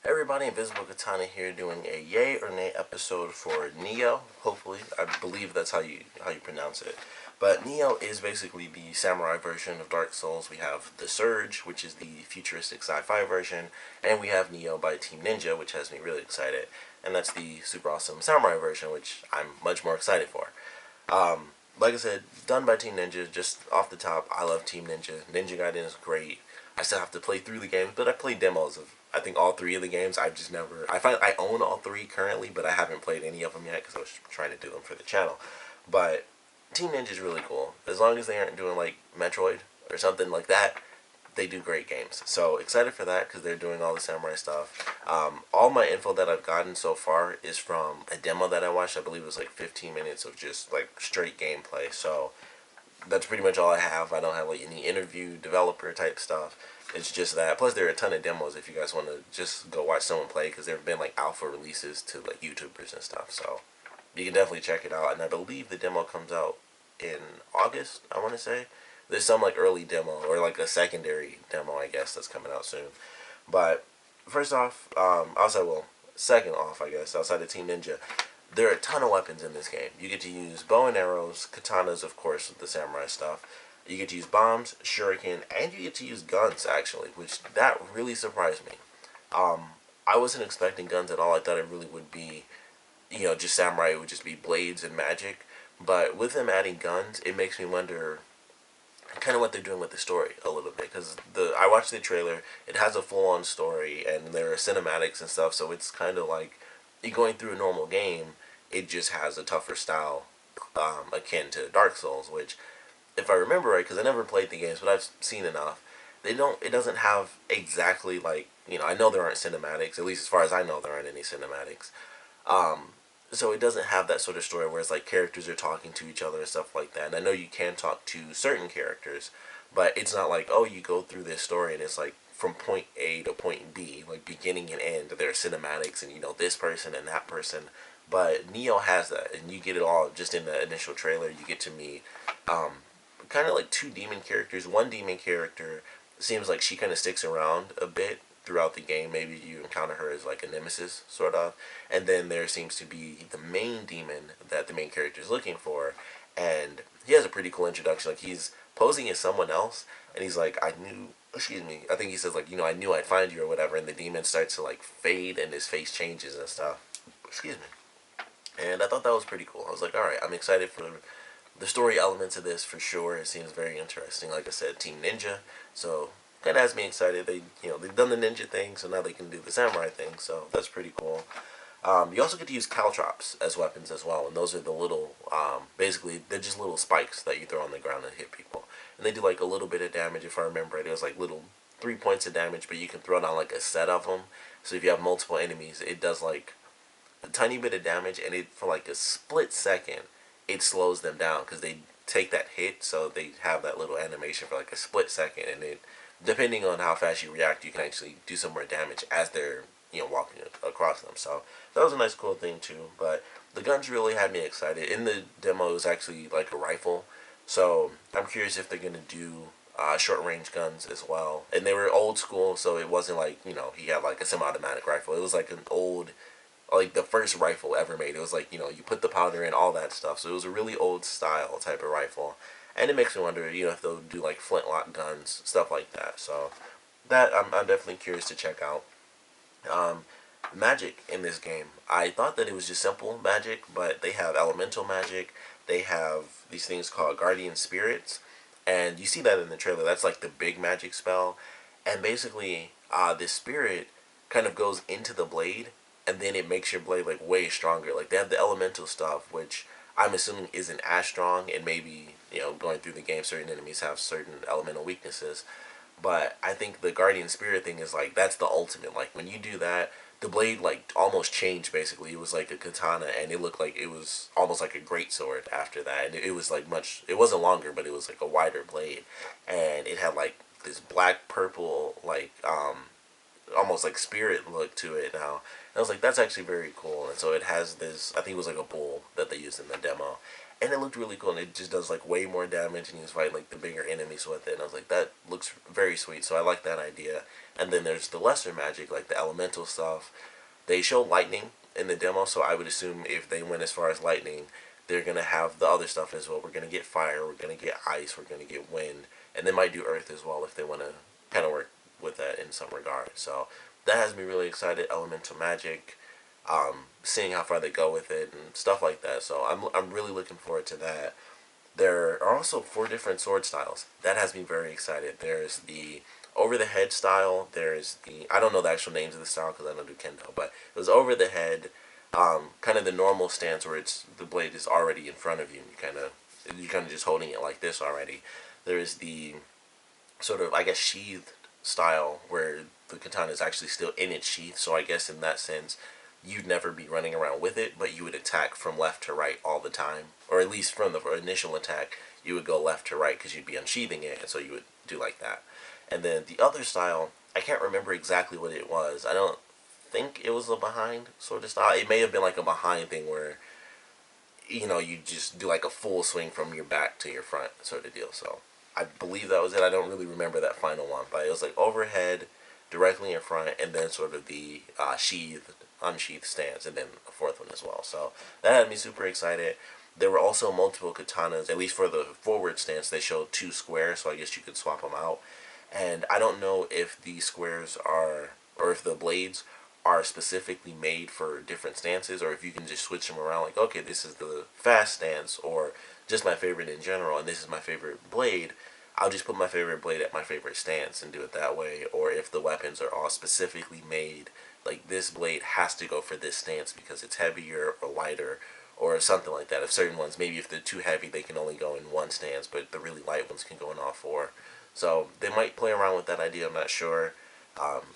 Hey everybody, Invisiblekatana here doing a yay or nay episode for Nioh. Hopefully, I believe that's how you pronounce it. But Nioh is basically the samurai version of Dark Souls. We have The Surge, which is the futuristic sci-fi version, and we have Nioh by Team Ninja, which has me really excited. And that's the super awesome samurai version, which I'm much more excited for. Like I said, done by Team Ninja. Just off the top, I love Team Ninja. Ninja Gaiden is great. I still have to play through the games, but I played demos of I think all three of the games. I've just never. I own all three currently, but I haven't played any of them yet because I was trying to do them for the channel. But Team Ninja is really cool. As long as they aren't doing like Metroid or something like that, they do great games. So excited for that because they're doing all the samurai stuff. All my info that I've gotten so far is from a demo that I watched. I believe it was like 15 minutes of just like straight gameplay. So that's pretty much all I have. I don't have like any interview developer type stuff. It's just that. Plus, there are a ton of demos if you guys want to just go watch someone play because there have been like alpha releases to like YouTubers and stuff. So you can definitely check it out. And I believe the demo comes out in August. I want to say there's some like early demo or like a secondary demo, I guess, that's coming out soon. But first off, second off, I guess, outside of Team Ninja, there are a ton of weapons in this game. You get to use bow and arrows, katanas, of course, with the samurai stuff. You get to use bombs, shuriken, and you get to use guns, actually, which that really surprised me. I wasn't expecting guns at all. I thought it really would be, just samurai. It would just be blades and magic. But with them adding guns, it makes me wonder kind of what they're doing with the story a little bit because I watched the trailer. It has a full-on story and there are cinematics and stuff, so it's kind of like you're going through a normal game. It just has a tougher style, akin to Dark Souls, which, if I remember right, because I never played the games, but I've seen enough. They don't. It doesn't have exactly like I know there aren't cinematics. At least as far as I know, there aren't any cinematics. So it doesn't have that sort of story where it's like characters are talking to each other and stuff like that. And I know you can talk to certain characters, but it's not like, oh, you go through this story and it's like from point A to point B, like beginning and end. There are cinematics and this person and that person. But Neo has that, and you get it all just in the initial trailer. You get to meet kind of like two demon characters. One demon character seems like she kind of sticks around a bit throughout the game. Maybe you encounter her as like a nemesis, sort of. And then there seems to be the main demon that the main character is looking for. And he has a pretty cool introduction. Like, he's posing as someone else, and he's like, excuse me, I think he says, like, I knew I'd find you or whatever. And the demon starts to, like, fade, and his face changes and stuff. Excuse me. And I thought that was pretty cool. I was like, alright, I'm excited for the story elements of this for sure. It seems very interesting. Like I said, Team Ninja, so kind of has me excited. They've done the ninja thing, so now they can do the samurai thing. So that's pretty cool. You also get to use caltrops as weapons as well, and those are the little, basically they're just little spikes that you throw on the ground and hit people, and they do like a little bit of damage. If I remember it, it was like little 3 points of damage, but you can throw down like a set of them. So if you have multiple enemies, it does like a tiny bit of damage, and it for like a split second it slows them down because they take that hit, so they have that little animation for like a split second, and it, depending on how fast you react, you can actually do some more damage as they're walking across them. So that was a nice cool thing too. But the guns really had me excited. In the demo, it was actually like a rifle, so I'm curious if they're gonna do short range guns as well. And they were old school, so it wasn't like he had like a semi-automatic rifle. It was like an old, like the first rifle ever made. It was like you put the powder in, all that stuff. So it was a really old style type of rifle, and it makes me wonder if they'll do like flintlock guns, stuff like that. So that I'm definitely curious to check out. Um, Magic in this game, I thought that it was just simple magic, but they have elemental magic. They have these things called guardian spirits, and you see that in the trailer. That's like the big magic spell, and basically, this spirit kind of goes into the blade, and then it makes your blade like way stronger. Like, they have the elemental stuff, which I'm assuming isn't as strong, and maybe going through the game, certain enemies have certain elemental weaknesses. But I think the guardian spirit thing is like that's the ultimate. Like, when you do that, the blade like almost changed basically. It was like a katana, and it looked like it was almost like a great sword after that. And it was like much. It wasn't longer, but it was like a wider blade, and it had like this black purple like almost like spirit look to it now. And I was like, that's actually very cool. And so it has this, I think it was like a bull that they used in the demo. and it looked really cool, and it just does like way more damage, and you just fight like the bigger enemies with it, and I was like, that looks very sweet, so I like that idea. And then there's the lesser magic, like the elemental stuff. They show lightning in the demo, so I would assume if they went as far as lightning, they're gonna have the other stuff as well. We're gonna get fire, we're gonna get ice, we're gonna get wind, and they might do earth as well if they want to kind of work with that in some regard. So that has me really excited. Elemental magic, seeing how far they go with it and stuff like that. So I'm really looking forward to that. There are also 4 different sword styles. That has me very excited. There's the over the head style. There's the, I don't know the actual names of the style because I don't do kendo, but it was over the head, kind of the normal stance where it's the blade is already in front of you and you kind of just holding it like this already. There's the sort of, I guess, sheathed style where the katana is actually still in its sheath. So I guess in that sense, you'd never be running around with it, but you would attack from left to right all the time, or at least from the initial attack, you would go left to right because you'd be unsheathing it, and so you would do like that. And then the other style, I can't remember exactly what it was. I don't think it was a behind sort of style. It may have been like a behind thing where, you know, you just do like a full swing from your back to your front sort of deal. So I believe that was it. I don't really remember that final one, but it was like overhead, directly in front, and then sort of the sheathed, unsheathed stance, and then a 4th one as well. So that had me super excited. There were also multiple katanas, at least for the forward stance. They showed 2 squares, so I guess you could swap them out. And I don't know if the squares are, or if the blades are specifically made for different stances, or if you can just switch them around, like, okay, this is the fast stance, or just my favorite in general, and this is my favorite blade. I'll just put my favorite blade at my favorite stance and do it that way. Or if the weapons are all specifically made, like this blade has to go for this stance because it's heavier or lighter or something like that. If certain ones, maybe if they're too heavy, they can only go in one stance, but the really light ones can go in all 4. So they might play around with that idea, I'm not sure.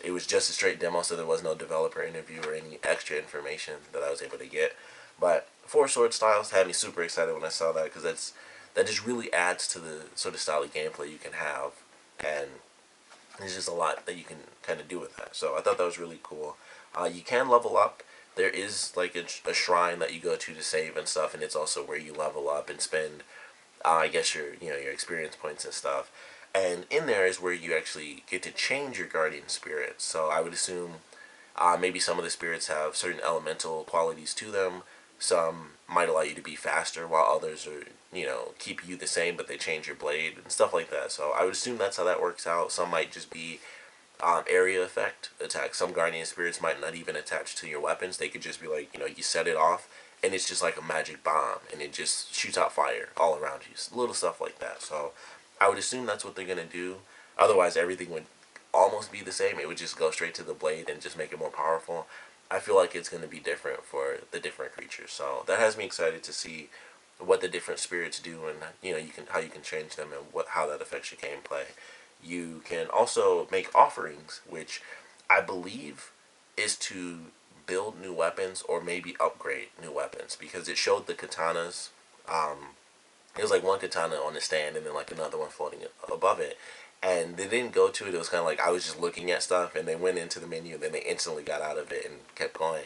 It was just a straight demo, so there was no developer interview or any extra information that I was able to get. But 4 sword styles had me super excited when I saw that, because that just really adds to the sort of style of gameplay you can have, and there's just a lot that you can kind of do with that. So I thought that was really cool. You can level up. There is like a shrine that you go to save and stuff, and it's also where you level up and spend, I guess, your your experience points and stuff. And in there is where you actually get to change your guardian spirits. So I would assume maybe some of the spirits have certain elemental qualities to them. Some might allow you to be faster, while others are, keep you the same, but they change your blade and stuff like that. So I would assume that's how that works out. Some might just be area effect attacks. Some guardian spirits might not even attach to your weapons. They could just be like, you set it off, and it's just like a magic bomb, and it just shoots out fire all around you. Little stuff like that. So I would assume that's what they're going to do. Otherwise, everything would almost be the same. It would just go straight to the blade and just make it more powerful. I feel like it's going to be different for the different creatures. So that has me excited to see what the different spirits do, and how you can change them, and how that affects your gameplay. You can also make offerings, which I believe is to build new weapons or maybe upgrade new weapons, because it showed the katanas. It was like one katana on the stand and then like another one floating above it. And they didn't go to it. It was kind of like I was just looking at stuff, and they went into the menu, and then they instantly got out of it and kept going.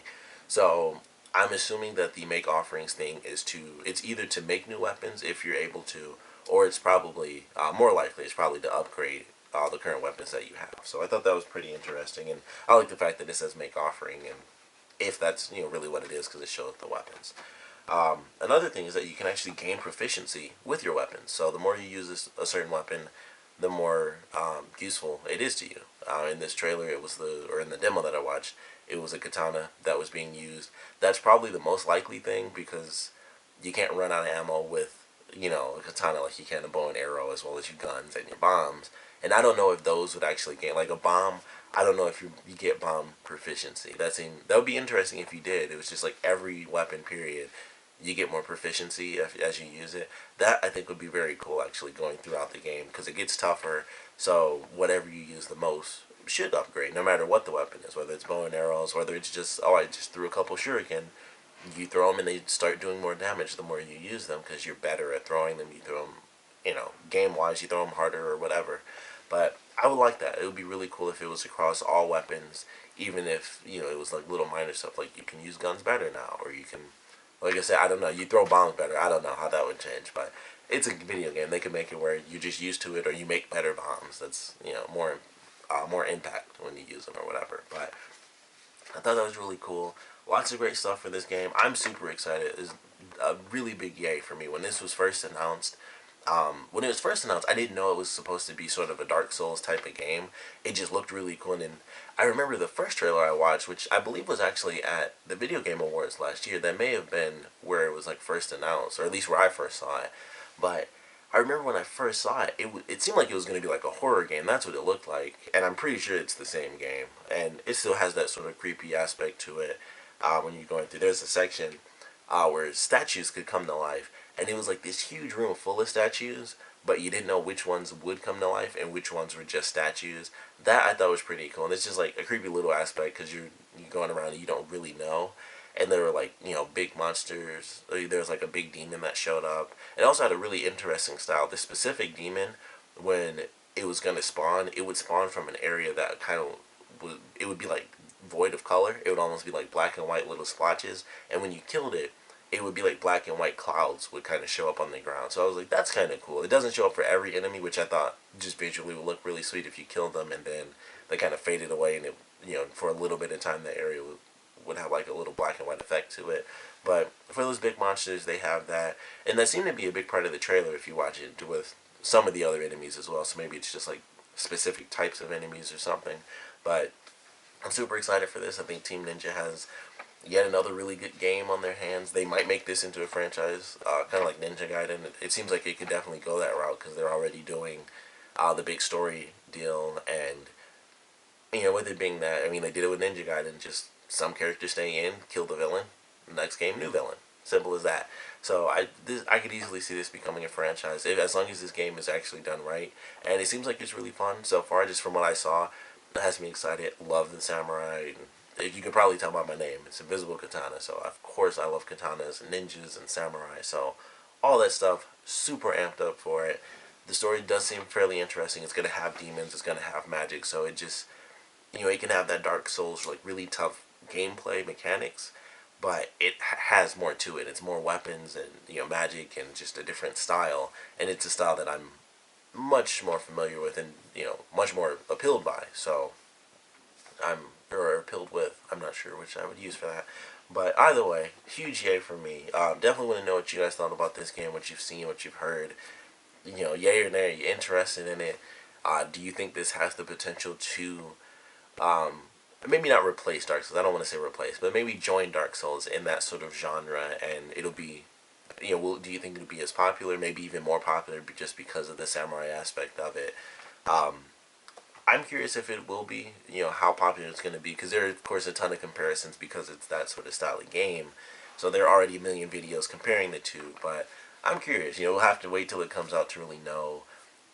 So I'm assuming that the make offerings thing it's either to make new weapons if you're able to, or it's probably, more likely, it's probably to upgrade all the current weapons that you have. So I thought that was pretty interesting, and I like the fact that it says make offering, and if that's really what it is, because it shows the weapons. Another thing is that you can actually gain proficiency with your weapons. So the more you use a certain weapon, the more useful it is to you. In this trailer, or in the demo that I watched, it was a katana that was being used. That's probably the most likely thing, because you can't run out of ammo with, a katana like you can a bow and arrow, as well as your guns and your bombs. And I don't know if those would actually gain, like a bomb, I don't know if you get bomb proficiency. That would be interesting if you did. It was just like every weapon period, you get more proficiency as you use it. That, I think, would be very cool, actually, going throughout the game, because it gets tougher. So whatever you use the most should upgrade, no matter what the weapon is, whether it's bow and arrows, whether it's just, oh, I just threw a couple shuriken. You throw them and they start doing more damage the more you use them, because you're better at throwing them. You throw them, game-wise, you throw them harder or whatever. But I would like that. It would be really cool if it was across all weapons, even if, it was like little minor stuff, like you can use guns better now, or you can Like I said, I don't know. You throw bombs better. I don't know how that would change, but it's a video game. They can make it where you're just used to it, or you make better bombs. That's more impact when you use them or whatever. But I thought that was really cool. Lots of great stuff for this game. I'm super excited. It's a really big yay for me when this was first announced. When it was first announced, I didn't know it was supposed to be sort of a Dark Souls type of game. It just looked really cool, and I remember the first trailer I watched, which I believe was actually at the Video Game Awards last year. That may have been where it was like first announced, or at least where I first saw it. But I remember when I first saw it, it seemed like it was going to be like a horror game. That's what it looked like, and I'm pretty sure it's the same game. And it still has that sort of creepy aspect to it. When you're going through, there's a section where statues could come to life, and it was like this huge room full of statues, but you didn't know which ones would come to life and which ones were just statues. That I thought was pretty cool, and it's just like a creepy little aspect because you're going around and you don't really know. And there were like big monsters. There was like a big demon that showed up. It also had a really interesting style. This specific demon, when it was gonna spawn, it would spawn from an area that kind of it would be like void of color. It would almost be like black and white little splotches. And when you killed it, it would be like black and white clouds would kind of show up on the ground. So I was like, that's kind of cool. It doesn't show up for every enemy, which I thought just visually would look really sweet if you killed them and then they kind of faded away, and it, for a little bit of time the area would have like a little black and white effect to it. But for those big monsters, they have that, and that seemed to be a big part of the trailer if you watch it with some of the other enemies as well. So maybe it's just like specific types of enemies or something. But I'm super excited for this. I think Team Ninja has yet another really good game on their hands. They might make this into a franchise, kind of like Ninja Gaiden. It seems like it could definitely go that route because they're already doing the big story deal, and with it being that, I mean, they did it with Ninja Gaiden. Just some characters stay in, kill the villain. Next game, new villain. Simple as that. So I could easily see this becoming a franchise as long as this game is actually done right. And it seems like it's really fun so far. Just from what I saw, it has me excited. Love the samurai. You can probably tell by my name. It's Invisiblekatana. So of course I love katanas and ninjas and samurai. So all that stuff, super amped up for it. The story does seem fairly interesting. It's gonna have demons. It's gonna have magic. So it just it can have that Dark Souls like really tough gameplay mechanics, but it has more to it. It's more weapons and magic and just a different style, and it's a style that I'm much more familiar with and much more appealed by. So or appealed with. I'm not sure which I would use for that, but either way, huge yay for me. Definitely want to know what you guys thought about this game, what you've seen, what you've heard. Yay or nay? Are you interested in it? Do you think this has the potential to maybe not replace Dark Souls, I don't want to say replace, but maybe join Dark Souls in that sort of genre, and it'll be, do you think it'll be as popular, maybe even more popular just because of the samurai aspect of it? I'm curious if it will be, how popular it's going to be, because there are, of course, a ton of comparisons because it's that sort of style of game, so there are already a million videos comparing the two, but I'm curious, we'll have to wait till it comes out to really know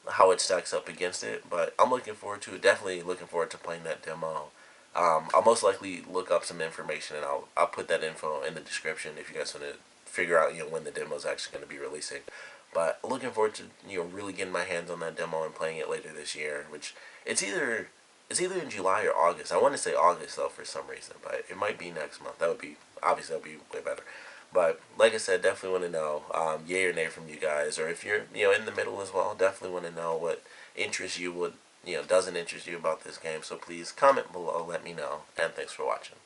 how it stacks up against it, but I'm looking forward to it. Definitely looking forward to playing that demo. I'll most likely look up some information and I'll put that info in the description if you guys want to figure out when the demo is actually going to be releasing. But looking forward to really getting my hands on that demo and playing it later this year. Which it's either in July or August. I want to say August though for some reason, but it might be next month. That would be way better. But like I said, definitely want to know yay or nay from you guys, or if you're in the middle as well, definitely want to know what interests you, what doesn't interest you about this game. So please comment below, let me know, and thanks for watching.